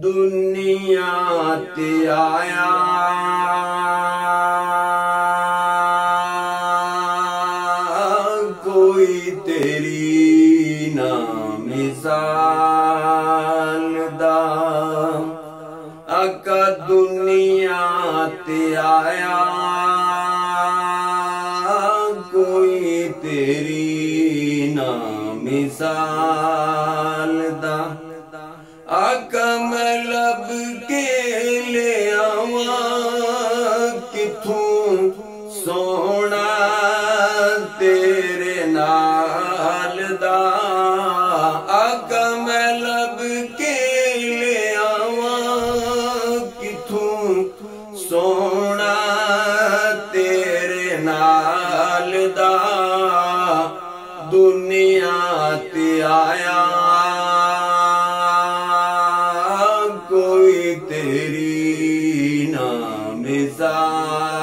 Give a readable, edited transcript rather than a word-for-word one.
दुनिया ते आया कोई तेरी ना मिसाल दा। आका दुनिया ते आया कोई तेरी ना मिसाल दा। आका मैं लब के ले आवा किथों सोना तेरे नाल दा। आका मैं लब के ले आवा किथों सोना तेरे नाल दा। दुनिया ते आया कोई तेरी ना मिसाल